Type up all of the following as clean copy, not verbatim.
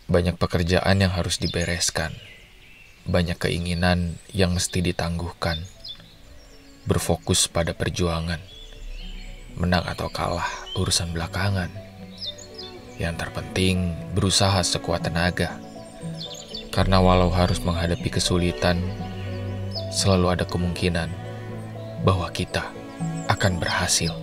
Banyak pekerjaan yang harus dibereskan. Banyak keinginan yang mesti ditangguhkan. Berfokus pada perjuangan. Menang atau kalah urusan belakangan. Yang terpenting berusaha sekuat tenaga. Karena walau harus menghadapi kesulitan, selalu ada kemungkinan bahwa kita akan berhasil.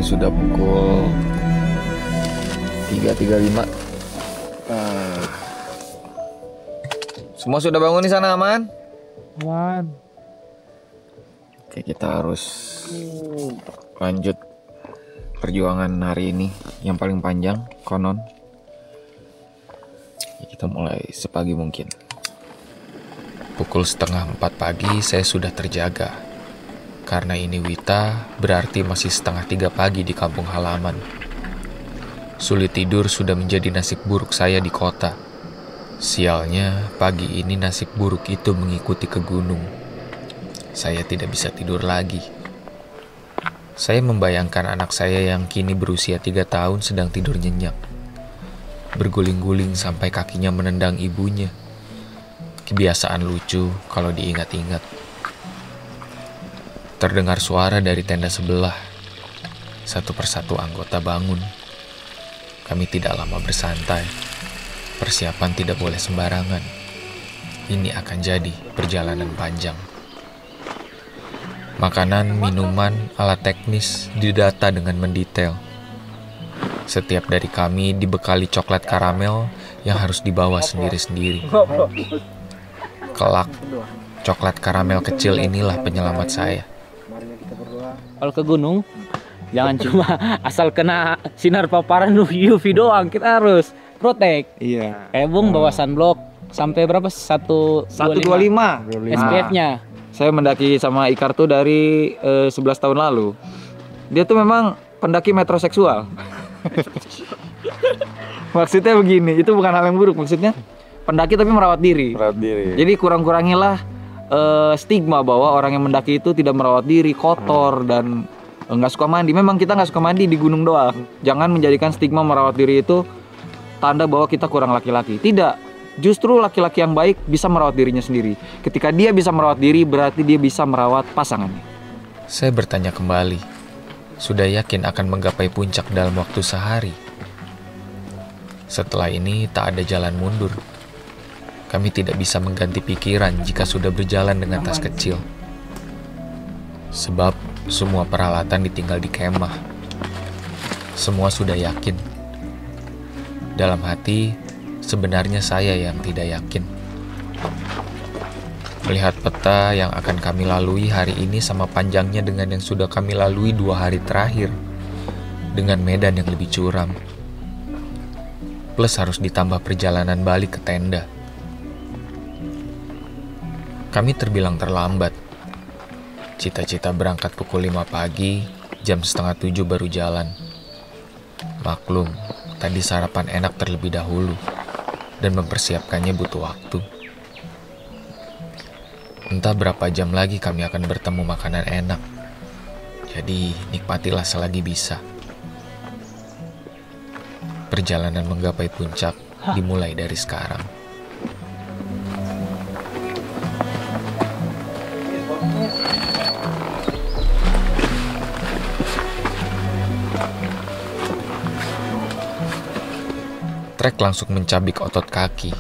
Sudah pukul 3.35. Semua sudah bangun di sana, aman? Aman. Oke, kita harus lanjut perjuangan hari ini yang paling panjang, konon. Kita mulai sepagi mungkin. Pukul 3:30 pagi saya sudah terjaga. Karena ini Wita, berarti masih 2:30 pagi di kampung halaman. Sulit tidur sudah menjadi nasib buruk saya di kota. Sialnya, pagi ini nasib buruk itu mengikuti ke gunung. Saya tidak bisa tidur lagi. Saya membayangkan anak saya yang kini berusia 3 tahun sedang tidur nyenyak. Berguling-guling sampai kakinya menendang ibunya. Kebiasaan lucu kalau diingat-ingat. Terdengar suara dari tenda sebelah. Satu persatu anggota bangun. Kami tidak lama bersantai. Persiapan tidak boleh sembarangan. Ini akan jadi perjalanan panjang. Makanan, minuman, alat teknis didata dengan mendetail. Setiap dari kami dibekali coklat karamel yang harus dibawa sendiri-sendiri. Kelak, coklat karamel kecil inilah penyelamat saya. Kalau ke gunung, jangan cuma asal kena sinar paparan UV doang, kita harus protek. Iya. Kayak Bung bawa sunblock sampai berapa? 125 SPF-nya. Saya mendaki sama Ikar tuh dari 11 tahun lalu. Dia tuh memang pendaki metroseksual. Maksudnya begini, itu bukan hal yang buruk. Maksudnya pendaki tapi merawat diri. Jadi kurang-kurangilah stigma bahwa orang yang mendaki itu tidak merawat diri, kotor dan nggak suka mandi. Memang kita nggak suka mandi di gunung doang. Jangan menjadikan stigma merawat diri itu tanda bahwa kita kurang laki-laki. Tidak. Justru laki-laki yang baik bisa merawat dirinya sendiri. Ketika dia bisa merawat diri, berarti dia bisa merawat pasangannya. Saya bertanya kembali, sudah yakin akan menggapai puncak dalam waktu sehari? Setelah ini tak ada jalan mundur. Kami tidak bisa mengganti pikiran jika sudah berjalan dengan tas kecil. Sebab semua peralatan ditinggal di kemah. Semua sudah yakin. Dalam hati, sebenarnya saya yang tidak yakin. Melihat peta yang akan kami lalui hari ini sama panjangnya dengan yang sudah kami lalui 2 hari terakhir, dengan medan yang lebih curam. Plus harus ditambah perjalanan balik ke tenda. Kami terbilang terlambat. Cita-cita berangkat pukul 5 pagi, jam 6:30 baru jalan. Maklum, tadi sarapan enak terlebih dahulu. Dan mempersiapkannya butuh waktu. Entah berapa jam lagi kami akan bertemu makanan enak. Jadi nikmatilah selagi bisa. Perjalanan menggapai puncak dimulai dari sekarang. Trek langsung mencabik otot kaki.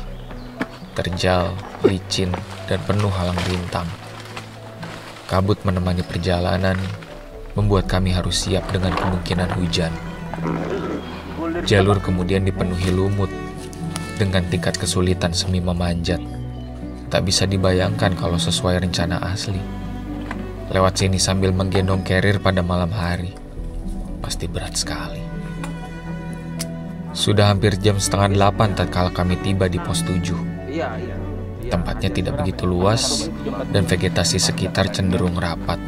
Terjal, licin, dan penuh halang rintang. Kabut menemani perjalanan, membuat kami harus siap dengan kemungkinan hujan. Jalur kemudian dipenuhi lumut, dengan tingkat kesulitan semi memanjat. Tak bisa dibayangkan kalau sesuai rencana asli. Lewat sini sambil menggendong carrier pada malam hari. Pasti berat sekali. Sudah hampir jam setengah 8 tatkala kami tiba di pos 7. Tempatnya tidak begitu luas dan vegetasi sekitar cenderung rapat.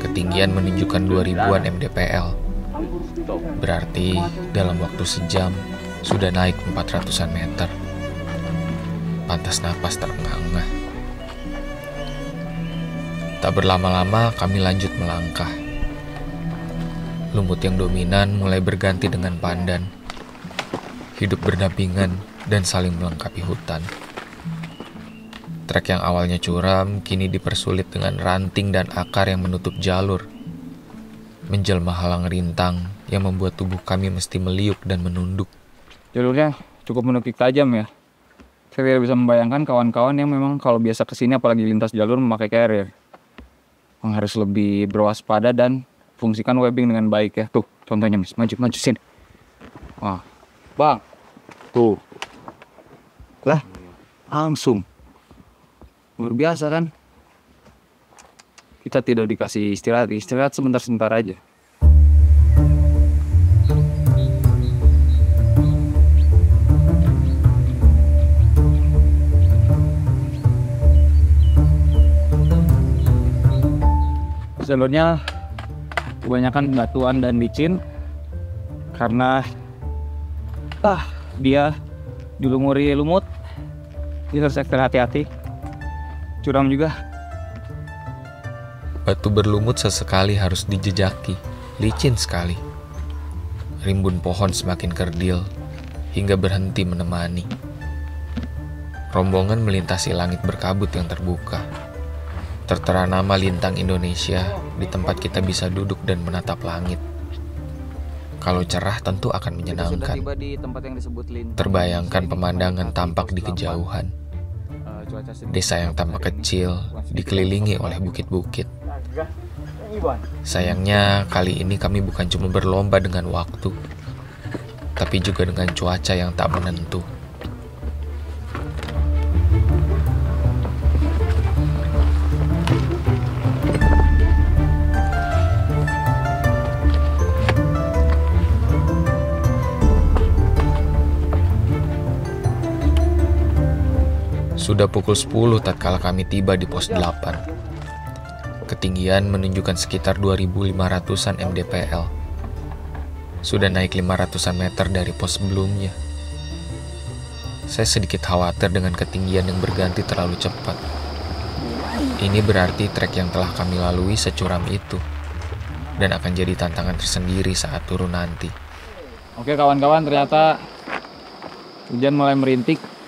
Ketinggian menunjukkan 2000-an mdpl. Berarti dalam waktu sejam sudah naik 400-an meter. Pantas napas terengah-engah. Tak berlama-lama kami lanjut melangkah. Lumut yang dominan mulai berganti dengan pandan. Hidup berdampingan dan saling melengkapi hutan. Trek yang awalnya curam kini dipersulit dengan ranting dan akar yang menutup jalur. Menjelma halang rintang yang membuat tubuh kami mesti meliuk dan menunduk. Jalurnya cukup menukik tajam ya. Saya tidak bisa membayangkan kawan-kawan yang memang kalau biasa kesini apalagi lintas jalur memakai carrier. Yang harus lebih berwaspada dan fungsikan webbing dengan baik ya. Tuh contohnya Mas, maju sini. Wah, Bang. Tuh. Lah, langsung. Luar biasa kan? Kita tidak dikasih istirahat sebentar aja. Jalurnya kebanyakan batuan dan licin karena dia dilumuri lumut. Jadi harus ekstra hati-hati. Curam juga. Batu berlumut sesekali harus dijejaki, licin sekali. Rimbun pohon semakin kerdil hingga berhenti menemani. Rombongan melintasi langit berkabut yang terbuka. Tertera nama Lintang Indonesia di tempat kita bisa duduk dan menatap langit. Kalau cerah tentu akan menyenangkan. Terbayangkan pemandangan tampak di kejauhan. Desa yang tampak kecil dikelilingi oleh bukit-bukit. Sayangnya kali ini kami bukan cuma berlomba dengan waktu, tapi juga dengan cuaca yang tak menentu. Sudah pukul 10 tatkala kami tiba di pos 8. Ketinggian menunjukkan sekitar 2.500-an mdpl. Sudah naik 500-an meter dari pos sebelumnya. Saya sedikit khawatir dengan ketinggian yang berganti terlalu cepat. Ini berarti trek yang telah kami lalui securam itu dan akan jadi tantangan tersendiri saat turun nanti. Oke kawan-kawan, ternyata hujan mulai merintik.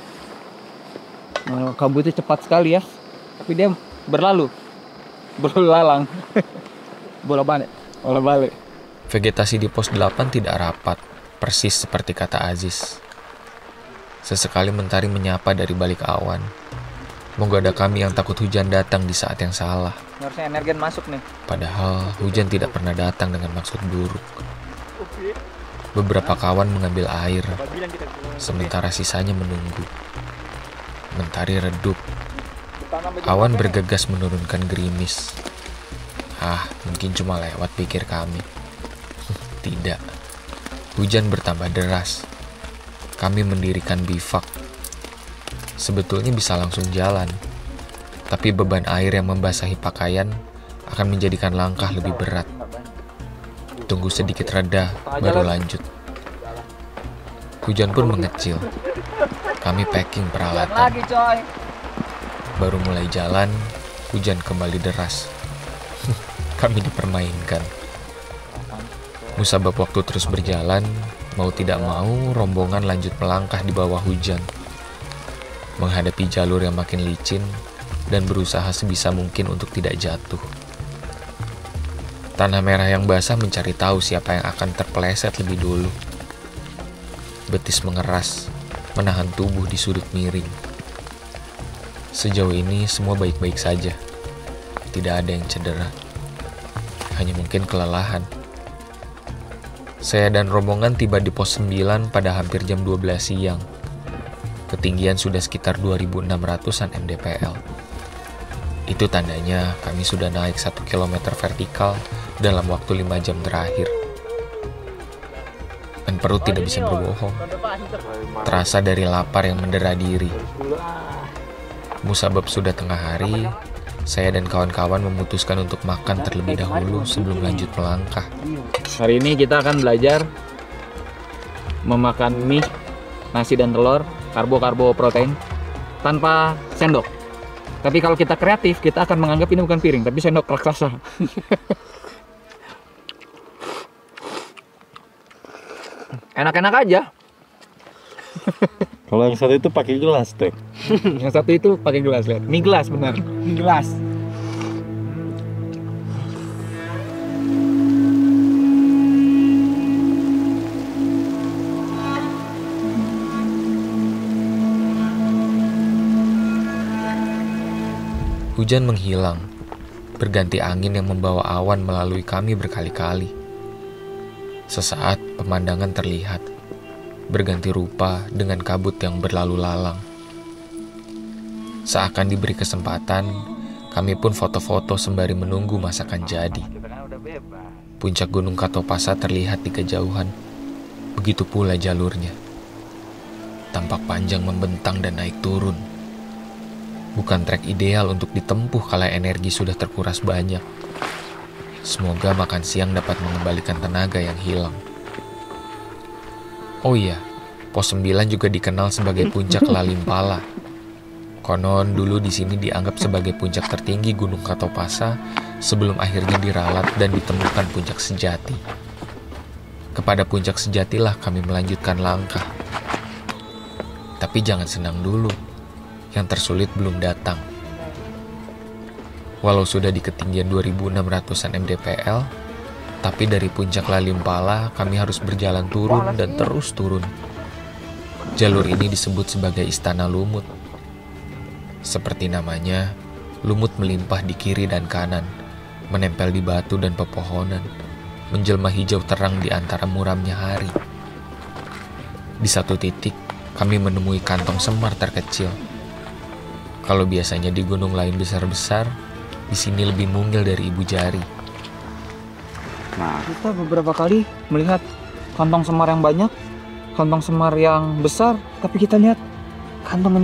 Kabutnya cepat sekali ya, tapi dia berlalu lalang. Bola balik. Vegetasi di pos 8 tidak rapat, persis seperti kata Aziz. Sesekali mentari menyapa dari balik awan. Menggoda kami yang takut hujan datang di saat yang salah. Harusnya energen masuk nih. Padahal hujan tidak pernah datang dengan maksud buruk. Beberapa kawan mengambil air, sementara sisanya menunggu. Mentari redup. Awan bergegas menurunkan gerimis. Mungkin cuma lewat pikir kami. Tidak. Hujan bertambah deras. Kami mendirikan bivak. Sebetulnya bisa langsung jalan, tapi beban air yang membasahi pakaian akan menjadikan langkah lebih berat. Tunggu sedikit reda, baru lanjut. Hujan pun mengecil. Kami packing peralatan. Baru mulai jalan, hujan kembali deras. Kami dipermainkan. Musabab waktu terus berjalan, mau tidak mau rombongan lanjut melangkah di bawah hujan. Menghadapi jalur yang makin licin dan berusaha sebisa mungkin untuk tidak jatuh. Tanah merah yang basah mencari tahu siapa yang akan terpeleset lebih dulu. Betis mengeras, menahan tubuh di sudut miring. Sejauh ini semua baik-baik saja. Tidak ada yang cedera. Hanya mungkin kelelahan. Saya dan rombongan tiba di pos 9 pada hampir jam 12 siang. Ketinggian sudah sekitar 2.600-an mdpl. Itu tandanya kami sudah naik 1 km vertikal dalam waktu 5 jam terakhir. dan perut tidak bisa berbohong. Terasa dari lapar yang mendera diri. Musabab sudah tengah hari, saya dan kawan-kawan memutuskan untuk makan terlebih dahulu sebelum lanjut melangkah. Hari ini kita akan belajar memakan mie, nasi dan telur, karbo protein tanpa sendok. Tapi kalau kita kreatif, kita akan menganggap ini bukan piring, tapi sendok raksasa. Enak-enak aja. Kalau yang satu itu pakai gelas tuh. Yang satu itu pakai gelas, lihat. Mie gelas benar. Mie gelas. Hujan menghilang, berganti angin yang membawa awan melalui kami berkali-kali. Sesaat pemandangan terlihat, berganti rupa dengan kabut yang berlalu lalang. Seakan diberi kesempatan, kami pun foto-foto sembari menunggu masakan jadi. Puncak Gunung Katopasa terlihat di kejauhan, begitu pula jalurnya. Tampak panjang membentang dan naik turun. Bukan trek ideal untuk ditempuh kala energi sudah terkuras banyak. Semoga makan siang dapat mengembalikan tenaga yang hilang. Oh iya, Pos 9 juga dikenal sebagai puncak Lalimpala. Konon dulu di sini dianggap sebagai puncak tertinggi Gunung Katopasa sebelum akhirnya diralat dan ditemukan puncak sejati. Kepada puncak sejatilah kami melanjutkan langkah. Tapi jangan senang dulu. Yang tersulit belum datang. Walau sudah di ketinggian 2600-an mdpl, tapi dari puncak Lalimpala kami harus berjalan turun dan terus turun. Jalur ini disebut sebagai Istana Lumut. Seperti namanya, lumut melimpah di kiri dan kanan, menempel di batu dan pepohonan, menjelma hijau terang di antara muramnya hari. Di satu titik, kami menemui kantong semar terkecil. Kalau biasanya di gunung lain besar-besar, di sini lebih mungil dari ibu jari. Nah, kita beberapa kali melihat kantong semar yang banyak, kantong semar yang besar, tapi kita lihat kantong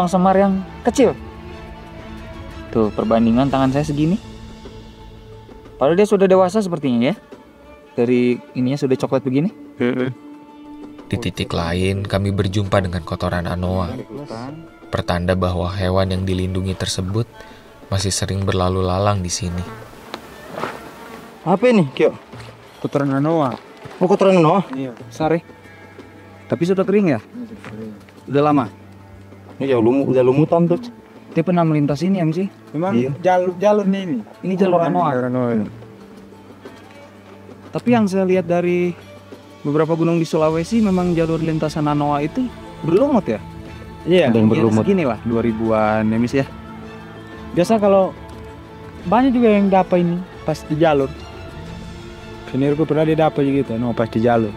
semar yang kecil. Tuh, perbandingan tangan saya segini. Padahal dia sudah dewasa sepertinya ya. Dari ininya sudah coklat begini. Di titik lain, kami berjumpa dengan kotoran anoa. Pertanda bahwa hewan yang dilindungi tersebut masih sering berlalu lalang di sini. Apa ini, Kyo? Kotoran anoa. Oh, kotoran anoa? Iya. Sari. Tapi sudah kering ya? Udah lama? Iya, udah lumutan tuh. Dia pernah melintas ini ya, sih? Memang Iya. jalurnya ini. Ini jalur anoa. Tapi yang saya lihat dari beberapa gunung di Sulawesi, memang jalur lintasan anoa itu berlumut ya? Iya. Ada yang berlumut. Segini lah, 2000-an ya, Mis ya? Biasa kalau banyak juga yang dapat ini pas di jalur. Seniorku pernah dia dapat gitu, anoa pas di jalur.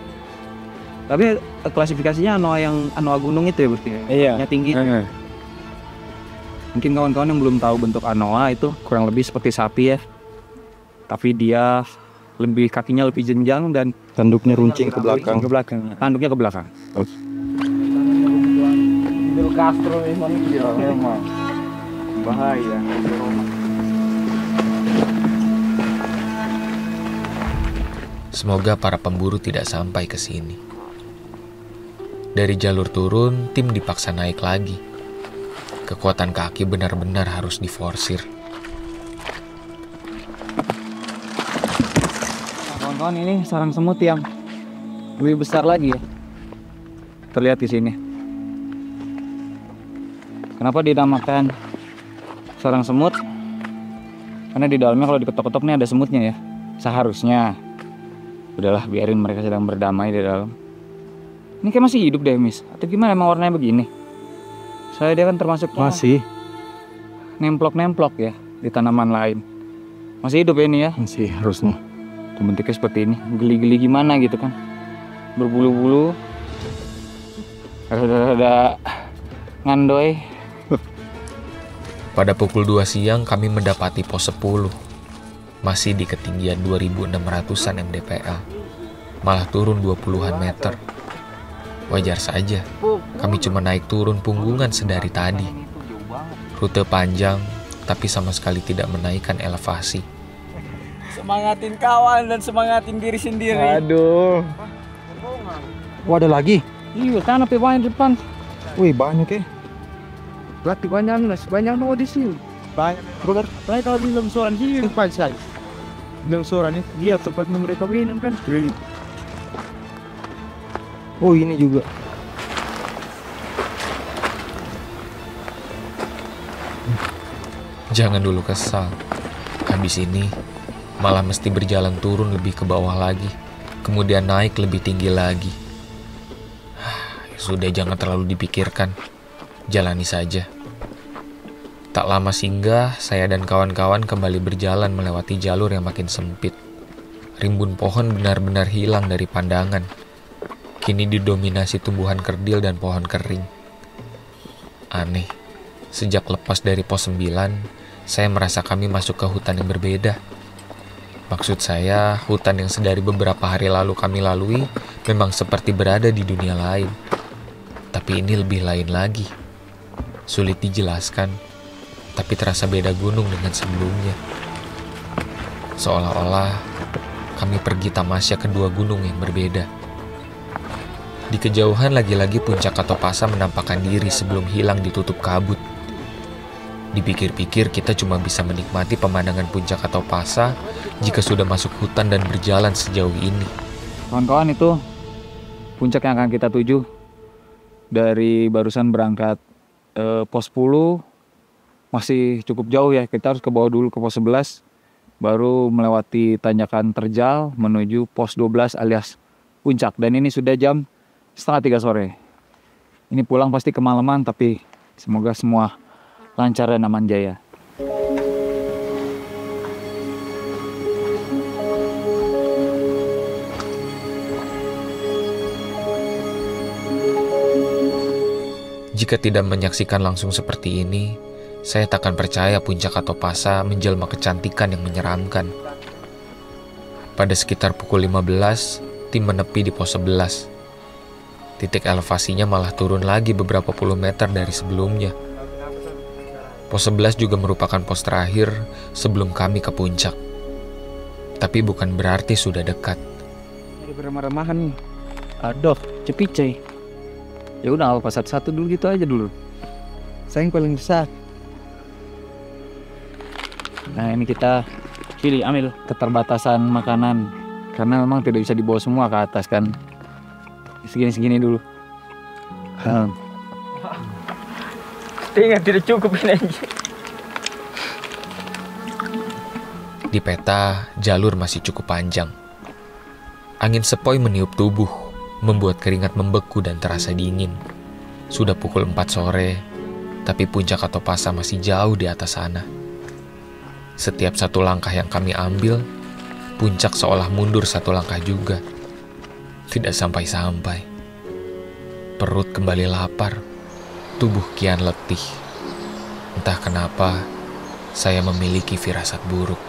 Tapi klasifikasinya anoa gunung itu ya, berarti ya? Iya. Yang tinggi. Mungkin kawan-kawan yang belum tahu bentuk anoa itu kurang lebih seperti sapi ya. Tapi dia kakinya lebih jenjang dan Tanduknya runcing ke belakang. tanduknya ke belakang. Fidel Castro memang bahaya. Semoga para pemburu tidak sampai ke sini. Dari jalur turun, tim dipaksa naik lagi. Kekuatan kaki benar-benar harus diforsir. Kawan-kawan, ini sarang semut yang lebih besar lagi ya. Terlihat di sini. Kenapa dinamakan sarang semut? Karena di dalamnya kalau diketok-ketok nih ada semutnya ya. Seharusnya. Udahlah, biarin mereka sedang berdamai di dalam. Ini kayak masih hidup deh, Mis. Atau gimana, emang warnanya begini? Soalnya dia kan termasuk Masih nemplok-nemplok ya di tanaman lain. Masih hidup ya ini ya? Masih harusnya. Bentuknya seperti ini, geli-geli gimana gitu kan, berbulu-bulu, ada ngandoy. Pada pukul 2 siang kami mendapati pos 10, masih di ketinggian 2600-an mdpl. malah turun 20-an meter. Wajar saja, kami cuma naik turun punggungan sedari tadi. Rute panjang, tapi sama sekali tidak menaikkan elevasi. Semangatin kawan dan semangatin diri sendiri. Aduh. Wah, ada lagi. Iya, tanah banyak depan. Wih, banyak ya. Berarti banyak no di sini. Banyak. Brother, banyak kalau di longsoran sini depan saya. Longsoran ini dia tempat mereka minum kan. Oh, ini juga. Jangan dulu kesal. Habis ini malah mesti berjalan turun lebih ke bawah lagi, kemudian naik lebih tinggi lagi. Sudah, jangan terlalu dipikirkan. Jalani saja. Tak lama singgah, saya dan kawan-kawan kembali berjalan melewati jalur yang makin sempit. Rimbun pohon benar-benar hilang dari pandangan. Kini didominasi tumbuhan kerdil dan pohon kering. Aneh, sejak lepas dari pos 9, saya merasa kami masuk ke hutan yang berbeda. Maksud saya, hutan yang sedari beberapa hari lalu kami lalui memang seperti berada di dunia lain. Tapi ini lebih lain lagi. Sulit dijelaskan, tapi terasa beda gunung dengan sebelumnya. Seolah-olah kami pergi tamasya ke dua gunung yang berbeda. Di kejauhan lagi-lagi puncak Katopasa menampakkan diri sebelum hilang ditutup kabut. Dipikir-pikir kita cuma bisa menikmati pemandangan puncak Katopasa jika sudah masuk hutan dan berjalan sejauh ini. Kawan-kawan, itu puncak yang akan kita tuju. Dari barusan berangkat pos 10 masih cukup jauh ya. Kita harus ke bawah dulu ke pos 11, baru melewati tanjakan terjal menuju pos 12 alias puncak. Dan ini sudah jam 2:30 sore. Ini pulang pasti kemalaman, tapi semoga semua lancar dan aman jaya. Jika tidak menyaksikan langsung seperti ini, saya takkan percaya puncak Katopasa menjelma kecantikan yang menyeramkan. Pada sekitar pukul 15, tim menepi di pos 11. Titik elevasinya malah turun lagi beberapa puluh meter dari sebelumnya. Pos 11 juga merupakan pos terakhir sebelum kami ke puncak. Tapi bukan berarti sudah dekat. Ini beremah-remahan nih. Aduh, cepice. Ya udah, apa satu-satu dulu gitu aja dulu. Saya yang paling besar. Nah, ini kita Pilih, ambil. keterbatasan makanan karena memang tidak bisa dibawa semua ke atas kan. Segini-segini dulu. Ingat tidak cukup ini. Di peta, jalur masih cukup panjang. Angin sepoi meniup tubuh, membuat keringat membeku dan terasa dingin. Sudah pukul 4 sore, tapi puncak Katopasa masih jauh di atas sana. Setiap satu langkah yang kami ambil, puncak seolah mundur satu langkah juga. Tidak sampai-sampai. Perut kembali lapar, tubuh kian letih. Entah kenapa, saya memiliki firasat buruk.